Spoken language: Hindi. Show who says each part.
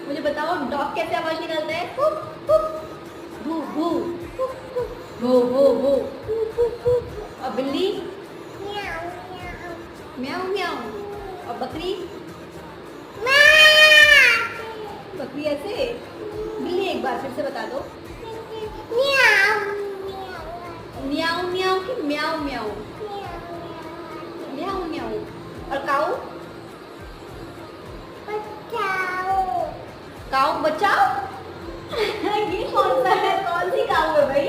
Speaker 1: मुझे बताओ डॉग कैसे आवाज निकालता है? भू भू भू भू भू। और बिल्ली? म्याऊ म्याऊ। और बकरी? बकरी ऐसे। बिल्ली एक बार फिर से बता दो। म्याऊ म्याऊ कि म्याऊ म्याऊ? म्याऊ म्याऊ। और काऊ? काऊ बचाओ। ये कौन सा है? कौन सी काऊ है भाई?